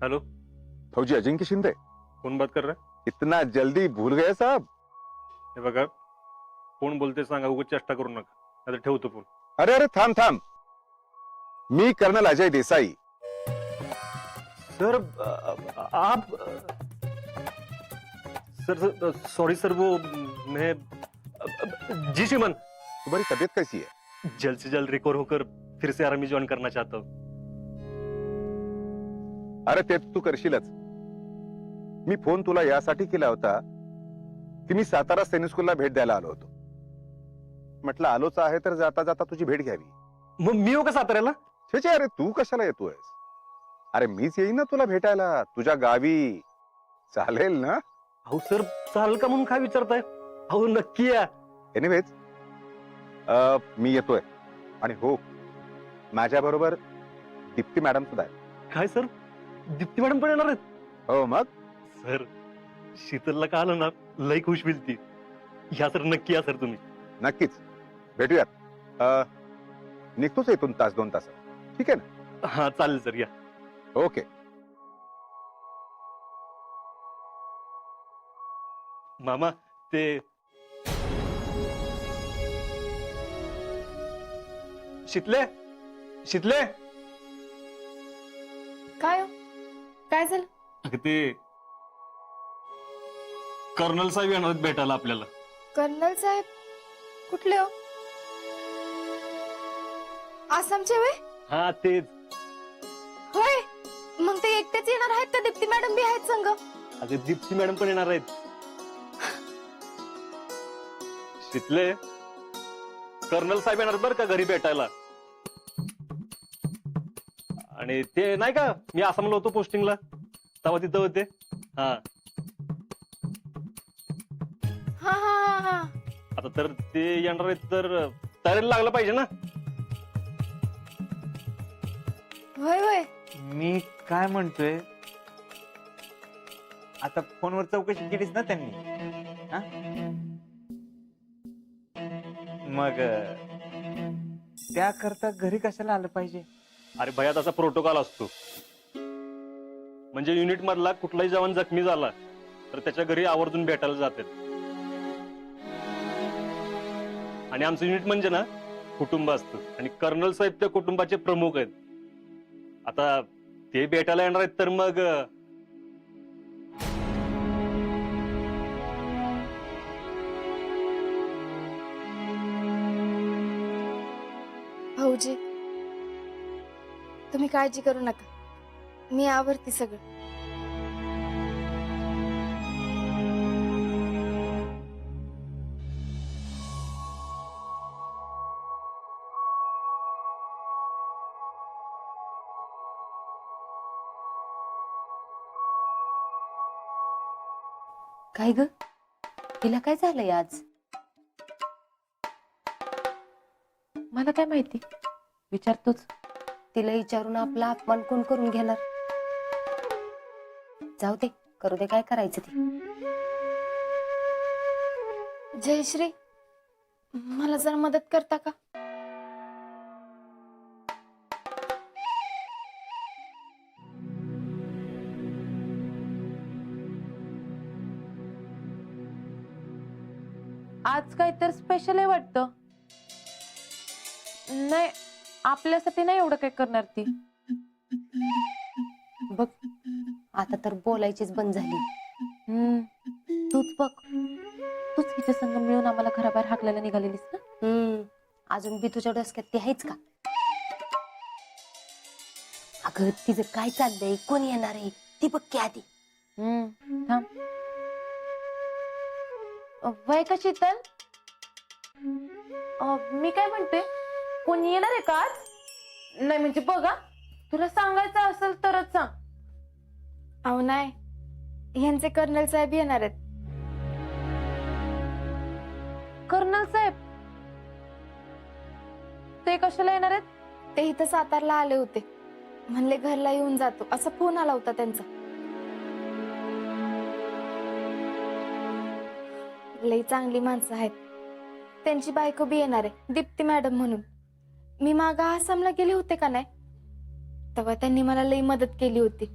Hello, फौजी अजिंक्य शिंदे। कौन बात कर रहा है? इतना जल्दी भूल गए साहब? हे बघा, कोण बोलते सांगा, उगाच चेष्टा करू नका, नाहीतर ठेवतो फोन. अरे अरे थांब थांब, मी कर्नल अजय देसाई. सर, आप सर सॉरी सर, वो मैं जी श्रीमान, तुम्हारी तबीयत कैसी है? जल्द से जल्द रिकवर होकर फिर से आर्मी ज्वाइन करना चाहता हूँ. अरे ते तू करशीलच. मी फोन तुला यासाठी केला होता की मी सातारा सैनिक स्कूलला भेट द्यायला आलो होतो. म्हटलं आलोच आहे तर जाता जाता तुझी भेट घ्यावी. मग मी हो का साताऱ्याला? छे छे, अरे तू कशाला येतोयस? अरे मीच येईन ना तुला भेटायला तुझ्या गावी. चालेल ना? अहो सर, चालेल का म्हणून काय विचारताय? अहो नक्की या. एनिवेज, मी येतोय. आणि हो, माझ्या बरोबर दीप्ती मॅडम सुद्धा आहे. काय सर, दीप्ती मॅडम पण येणार आहेत? हो मग. सर, शीतलला का आलं ना, लई खुश होईल ती. या सर, नक्की या सर तुम्ही. नक्कीच भेटूयात. निघतोच इथून तास 2 तासात. ठीक आहे ना? हा चालेल सर, या. ओके. मामा, ते शीतले, शीतले. काय हो? काय झालं? अगं ते कर्नल साहेब येणार आहेत भेटायला आपल्याला. कर्नल साहेब कुठले हो? आसामचे वे? हा तेच. होय, मग ते एकटेच येणार आहेत का दीप्ती मॅडम बी आहेत संग? अगं दीप्ती मॅडम पण येणार आहेत. शीतले, कर्नल साहेब येणार बरं का घरी भेटायला. आणि ते नाही का, मी आसामला होतो पोस्टिंगला, तेव्हा तिथं होते. हा हा हा हा हा. आता तर ते येणार आहेत, तर तयारीला लागलं पाहिजे ना. होय होय. मी काय म्हणतोय, आता फोनवर चौकशी केलीस ना त्यांनी, हा? मग त्याकरता घरी कशाला आलं पाहिजे? अरे भया, तसा प्रोटोकॉल असतो. म्हणजे युनिट मधला कुठलाही जवान जखमी झाला तर त्याच्या घरी आवर्जून भेटायला जातात. आणि आमचं युनिट म्हणजे ना कुटुंब असतं, आणि कर्नल साहेब त्या कुटुंबाचे प्रमुख आहेत. आता ते भेटायला येणार आहेत, तर मग भाऊजी, तुम्ही काळजी करू नका, मी आवरते सगळं. काय ग, तिला काय झालंय आज? मला काय माहिती, विचारतोच. तिला विचारून आपला अपमान कोण करून घेणार? जाऊ दे, करू दे, काय करायचं ते. जयश्री, मला जरा मदत करता का? आज काय तर स्पेशल आहे वाटतं. नाही, आपल्यासाठी नाही एवढं काय करणार ती. बघ, आता तर बोलायचीच बंद झाली. तूच बघ, तूच हिच्या संग मिळून आम्हाला घराबाहेर हाकलायला निघालेलीस ना. अजून बी तुझ्या डोसक्यात ती आहेच का? अगं, तिचं काय चाललंय, कोण येणार आहे ती बघ की आधी. थांब. वय का शीतल? मी काय म्हणते, कोणी येणार आहे का आज? नाही म्हणजे बघा, तुला सांगायचं असेल तरच सांग. अहो नाही, ह्यांचे कर्नल साहेब येणार आहेत. कर्नल साहेब? ते कशाला येणार आहेत? ते इथं सातारला आले होते, म्हणले घरला येऊन जातो, असा फोन आला होता त्यांचा. लई चांगली माणसं आहेत. त्यांची बायको बी येणार आहे, दीप्ती मॅडम म्हणून. मी मागा आसामला गेले होते का नाही, तेव्हा त्यांनी मला लई मदत केली होती.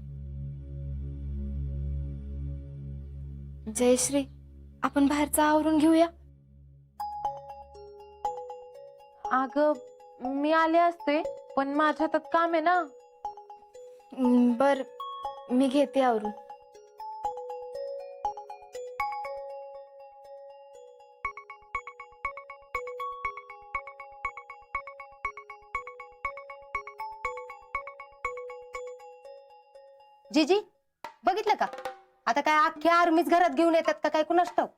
जयश्री, आपण बाहेरचं आवरून घेऊया. अगं मी आले असते पण माझ्या हातात काम आहे ना. बर, मी घेते आवरून. जीजी बघितलं का, आता काय अख्ख्या आर्मीच घरात घेऊन येतात का काय कुणास ठाऊक.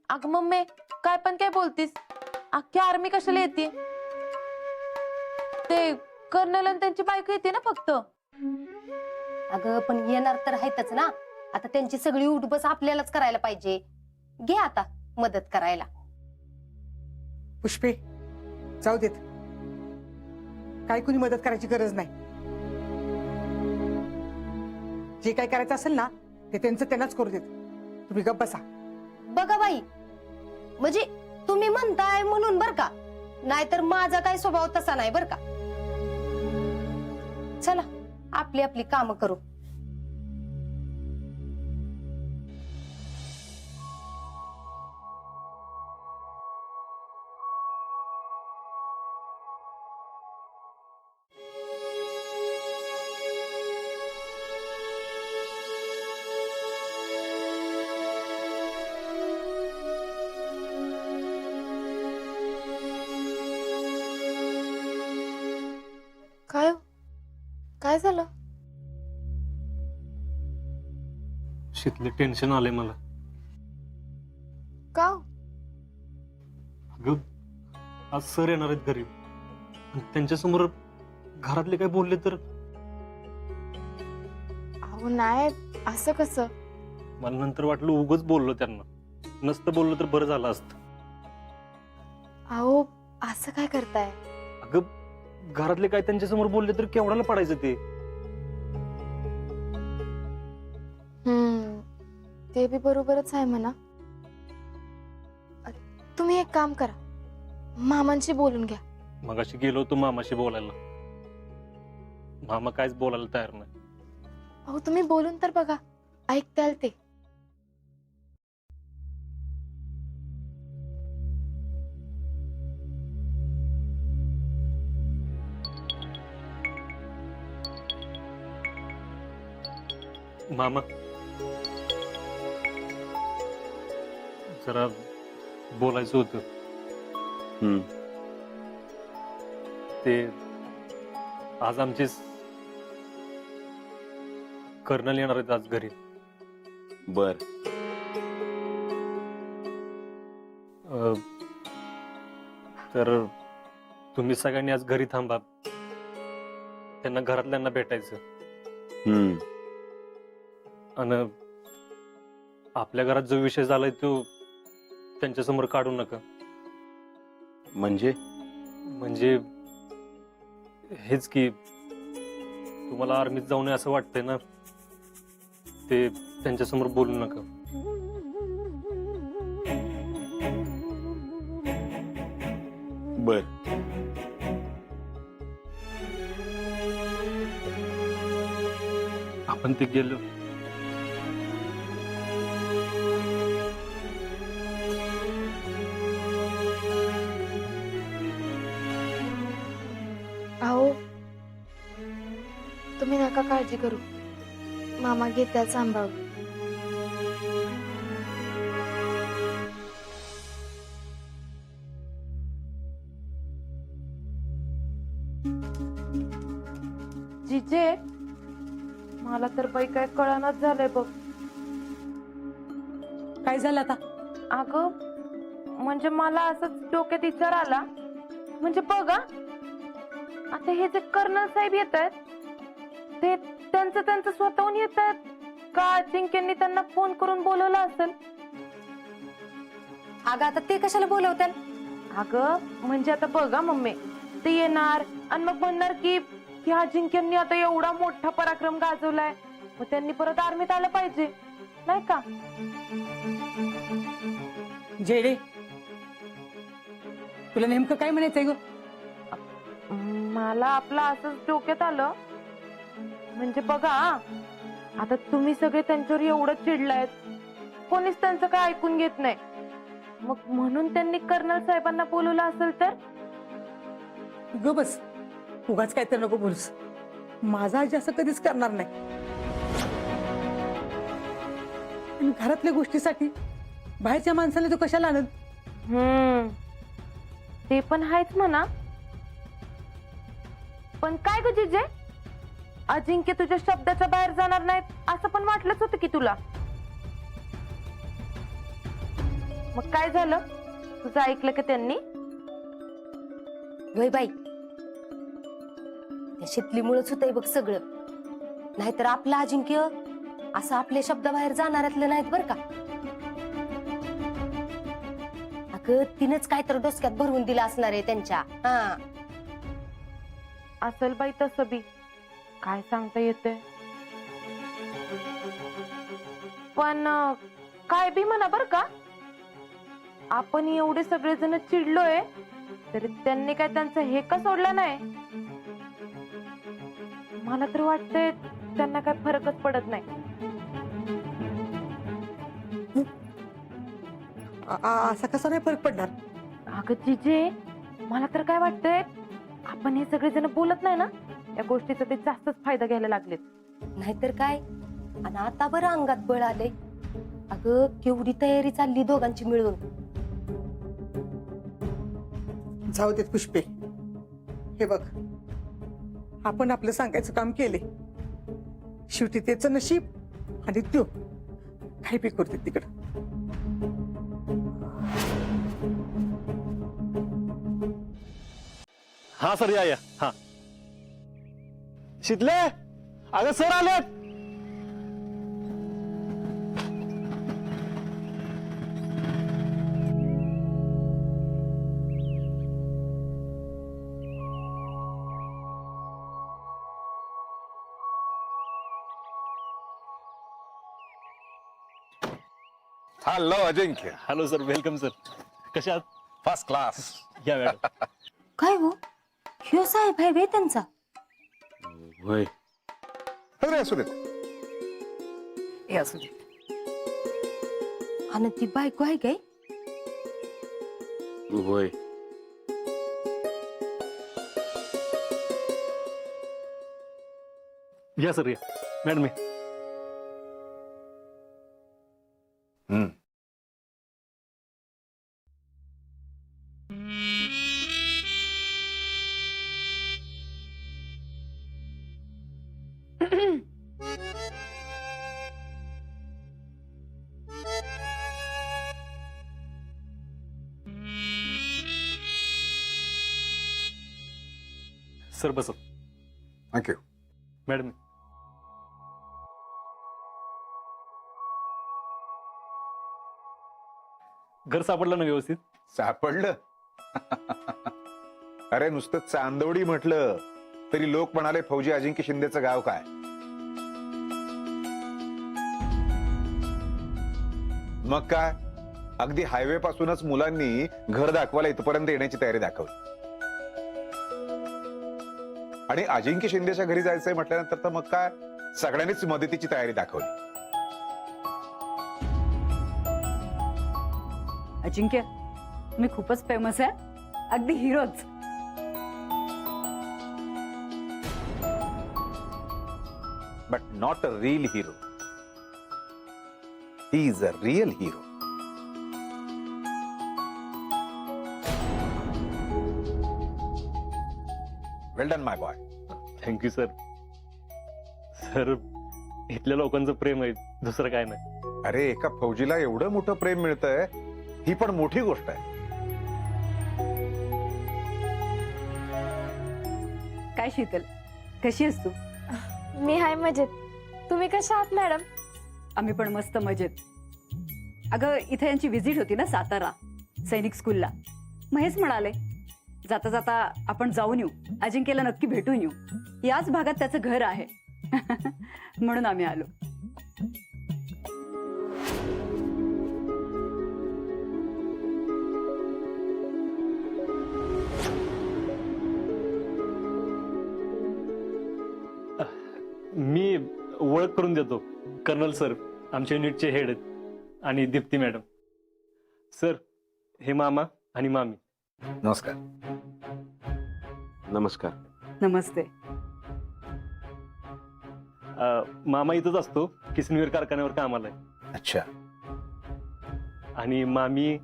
अगं मम्मी काय पण काय बोलतीस, अख्खी आर्मी कशाला येते? ते कर्नल आणि त्यांची बायको येते ना फक्त. अगं पण येणार तर आहेतच ना. आता त्यांची सगळी उठबस आपल्यालाच करायला पाहिजे. घे आता मदत करायला. पुष्पे, जाऊ देत, काय कुणी मदत करायची गरज नाही. जे काय करायचं असेल ना ते त्यांचं त्यांनाच करू देत. तुम्ही गप्प बसा. बघा बाई, म्हणजे तुम्ही म्हणताय म्हणून बर का, नाहीतर माझा काय स्वभाव तसा नाही बर का. चला आपली आपली कामं करू. काय हो? काय झालं? शीतले टेन्शन आलंय मला. का हो? अगं आज सर येणार आहेत घरी आणि त्यांच्यासमोर घरातले काय बोलले तर अहो नाही, असं कसं? मला नंतर वाटलं उगच बोललो त्यांना, नसतं बोललो तर बरं झालं असतं. अहो असं काय करताय? अगं घरातले काय त्यांच्यासमोर बोलले तर केवढ्याला पडायचं ते. ते बी बरोबरच आहे म्हणा. तुम्ही एक काम करा, मामांशी बोलून घ्या. मगाशी गेलो होतो मामाशी बोलायला, मामा काहीच बोलायला तयार नाही. अहो तुम्ही बोलून तर बघा, ऐकताल ते. मामा जरा बोलायचं होतं. ते आज आमचे कर्नल येणार आहेत आज घरी. बर. तर तुम्ही सगळ्यांनी आज घरी थांबा, त्यांना घरातल्यांना भेटायचं. आणि आपल्या घरात जो विषय झालाय तो त्यांच्यासमोर काढू नका. म्हणजे हेच की तुम्हाला आर्मीत जाऊ नये असं वाटतंय ना, ते त्यांच्यासमोर बोलू नका. बर. आपण ते गेलो. अहो तुम्ही नका काळजी करू, मामा घेत्या सांभाळून. जिजे मला तर बाई काय कळनाच झालंय बघ. काय झालं आता? अगं म्हणजे मला असंच डोक्यात विचार आला, म्हणजे बघा आता हे जे कर्नल साहेब येत आहेत ते त्यांचं स्वतःहून येत आहेत का जिंकेंनी त्यांना फोन करून बोलवलं असेल? अगं आता ते कशाला बोलवतात? अगं म्हणजे आता बघा मम्मी, ते येणार आणि मग म्हणणार की ह्या जिंकेंनी आता एवढा मोठा पराक्रम गाजवलाय, मग त्यांनी परत आर्मीत आलं पाहिजे नाही का? जेडे, तुला नेमकं काय म्हणायचंय ग? मला आपलं असंच डोक्यात आलं, म्हणजे बघा आता तुम्ही सगळे त्यांच्यावर एवढं चिडलायत कोणीच त्यांचं काय ऐकून घेत नाही. मग म्हणून त्यांनी कर्नल साहेबांना बोलवलं असेल तर. ग बस, उगाच काय तर नको बोलूस. माझा आजी असं कधीच करणार नाही. आणि घरातल्या गोष्टीसाठी बाहेरच्या माणसाला तो कशाला आणत? ते पण आहेच म्हणा. पण काय ग जिजे, अजिंक्य तुझ्या शब्दाच्या बाहेर जाणार नाहीत असं पण वाटलंच होतं की तुला. मग काय झालं, तुझं ऐकलं का त्यांनी? वय बाई, त्या शेतलीमुळेच होतंय बघ सगळं. नाहीतर आपलं अजिंक्य असं आपल्या शब्दाबाहेर जाणाऱ्यातलं नाहीत बर का. अगं तिनंच काय तर डोसक्यात भरवून दिलं असणार आहे त्यांच्या. हा, असल बाई तसं बी, काय सांगता येते. पण काय बी म्हणा बर का, आपण एवढे सगळेजण चिडलोय तरी त्यांनी काय त्यांचं हे का सोडलं नाही. मला तर वाटतंय त्यांना काय फरकच पडत नाही. असा कसा नाही फरक पडणार? अगं जिजे, मला तर काय वाटतंय, आपण हे सगळेजण बोलत नाही ना, या गोष्टीचा ते जास्तच फायदा घ्यायला लागलेत. नाहीतर काय. आणि आता बरं अंगात बळ आले. अगं केवढी तयारी चालली दोघांची मिळून. जाऊ देत पुष्पे. हे बघ, आपण आपलं सांगायचं काम केले. शेवटी त्याचं नशीब आणि तो काही बी करते तिकडं. हा सर, या हा. शितले, अगं सर आलेत. Hello Ajinkya. Hello sir, welcome sir. कशा आहात? First class. या मॅडम. काय हो, ह्यो साहेब आहे बे त्यांचा? होय. अरे असू देत. हे असू दे. आणि ती बायको आहे काय? होय. या सर, या मॅडम. हम्म. सर बस. थँक्यू. मॅडम. घर सापडलं ना व्यवस्थित? सापडलं. अरे नुसतं चांदवडी म्हटलं तरी लोक म्हणाले फौजी अजिंक्य शिंदेचं गाव काय. मग काय, अगदी हायवे पासूनच मुलांनी घर दाखवायला इथपर्यंत येण्याची तयारी दाखवली. आणि अजिंक्य शिंदेच्या घरी जायचंय म्हटल्यानंतर तर मग काय, सगळ्यांनीच मदतीची तयारी दाखवली. अजिंक्य, तुम्ही खूपच फेमस आहे, अगदी हिरोच. But not a real hero. He is a real hero. Well done my boy. Thank you sir. Sir, इथल्या लोकांचं प्रेम आहे, दुसरं काय नाही. अरे एका फौजीला एवढं मोठं प्रेम मिळतंय, ही पण मोठी गोष्ट आहे. काय शीतल, कशी आहेस तू? मी हाय मजेत. तुम्ही कशा आहात मॅडम? आम्ही पण मस्त मजेत. अगं इथे यांची व्हिजिट होती ना सातारा सैनिक स्कूलला. मग हेच म्हणाले जाता जाता आपण जाऊन येऊ, अजिंक्यला नक्की भेटून येऊ. याच भागात त्याचं घर आहे. म्हणून आम्ही आलो. मी ओळख करून देतो. कर्नल सर आमच्या युनिटचे हेड आहेत आणि दीप्ती मॅडम. सर, हे मामा आणि मामी. नमस्कार. नमस्कार. नमस्ते. मामा इथंच असतो, किसनवीर कारखान्यावर कामाला आहे. अच्छा. आणि मामी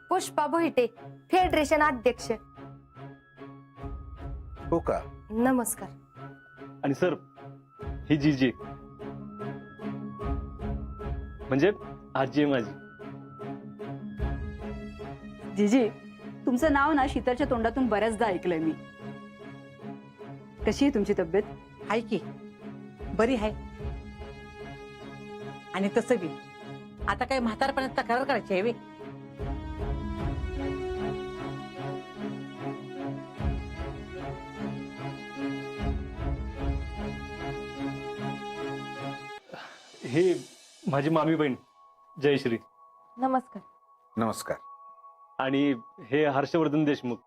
पुष्पा भोईटे, फेडरेशन अध्यक्ष. हो का? नमस्कार. आणि सर, ही जीजी म्हणजे आजी आहे माझी. जीजी, तुमचं नाव ना शीतलच्या तोंडातून बऱ्याचदा ऐकलंय मी. कशी आहे तुमची तब्येत? हाय की बरी आहे. आणि तसं बी आता काय म्हातारपणात तक्रार करायची आहे वे. हे माझी मामी बहीण जयश्री. नमस्कार. नमस्कार. आणि हे हर्षवर्धन देशमुख,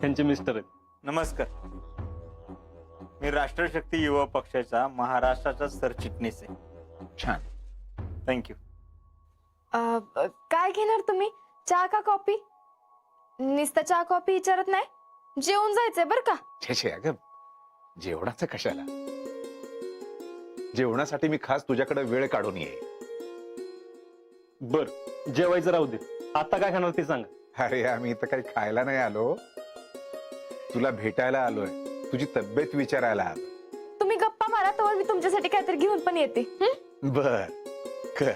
त्यांचे मिस्टर आहेत. नमस्कार. मी राष्ट्रशक्ती युवा पक्षाचा महाराष्ट्राचा सरचिटणीस आहे. छान. थँक्यू. काय घेणार तुम्ही, चहा का कॉफी? नुसतं चहा कॉफी विचारत नाही, जेवून जायचंय बर का? छे अगं, जेवणाचं कशाला? जेवणासाठी मी खास तुझ्याकडे वेळ काढून येईल. बर, जेवायचं राहू दे. आता काय खाणार ते सांगा. अरे आम्ही इथं काही खायला नाही आलो, तुला भेटायला आलोय, तुझी तब्येत विचारायला आलो. तुम्ही गप्पा मारा, तर मी तुमच्यासाठी काहीतरी घेऊन पण येते. बर कर.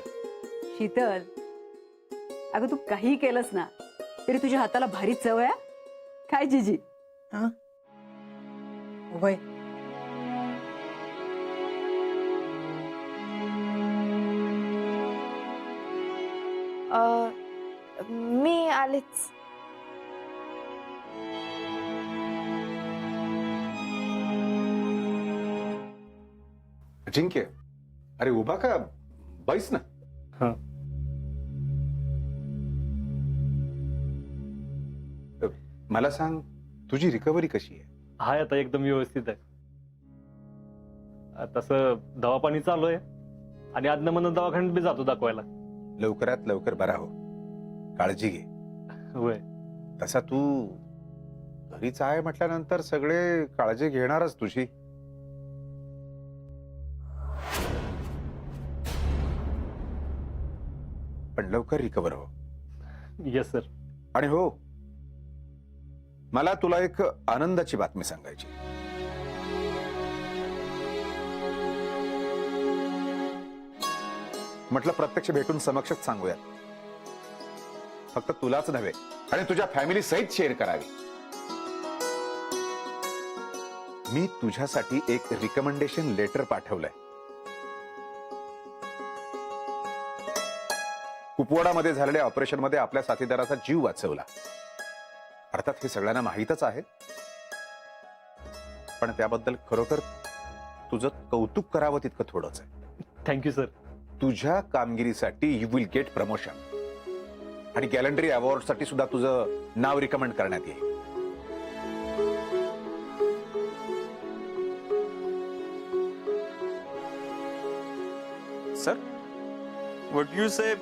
शीतल, अगं तू काही केलंस ना तरी तुझ्या हाताला भारी चव आहे. काय जीजी? वय मी आलेच. अजिंक्य, अरे उभा का, बैस ना. हा. मला सांग, तुझी रिकव्हरी कशी आहे? हाय, आता एकदम व्यवस्थित आहे. तसं दवापाणी चालू आहे आणि आदनं म्हणून दवाखान्यात बी जातो दाखवायला. लवकरात लवकर बरा हो, काळजी घे. होय. तसा तू घरीच आहे म्हटल्यानंतर सगळे काळजी घेणारच तुझी. पण लवकर रिकवर हो. Yes sir. आणि हो, मला तुला एक आनंदाची बातमी सांगायची. म्हटलं प्रत्यक्ष भेटून समक्षच सांगूयात. फक्त तुलाच नव्हे आणि तुझ्या फॅमिली सहित शेअर करावी. मी तुझ्यासाठी एक रिकमेंडेशन लेटर पाठवलंय. कुपवाडामध्ये झालेल्या ऑपरेशन मध्ये आपल्या साथीदाराचा जीव वाचवला. अर्थात हे सगळ्यांना माहीतच आहे, पण त्याबद्दल खरोखर तुझं कौतुक करावं तितकं थोडंच आहे. Thank you sir. तुझ्या कामगिरीसाठी यू विल गेट प्रमोशन आणि गॅलंडरी अवॉर्ड साठी सुद्धा तुझं नाव रिकमेंड करण्यात येईल. Sir, what you say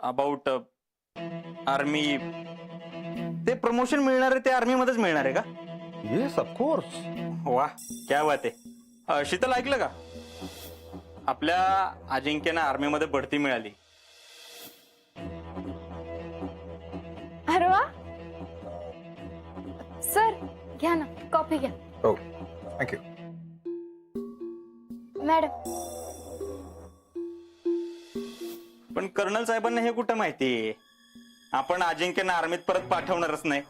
about army? ते प्रमोशन मिळणार आहे ते आर्मी मध्येच मिळणार आहे का? Yes of course. वा, क्या बात आहे. शीतल, ऐकलं का? आपल्या अजिंक्यना आर्मी मध्ये बढती मिळाली. अरे वा. सर, घ्या ना कॉफी घ्या. हो, थँक्यू. मॅडम, पण कर्नल साहेबांना हे कुठं माहिती? आपण अजिंक्यना आर्मीत परत पाठवणारच नाही.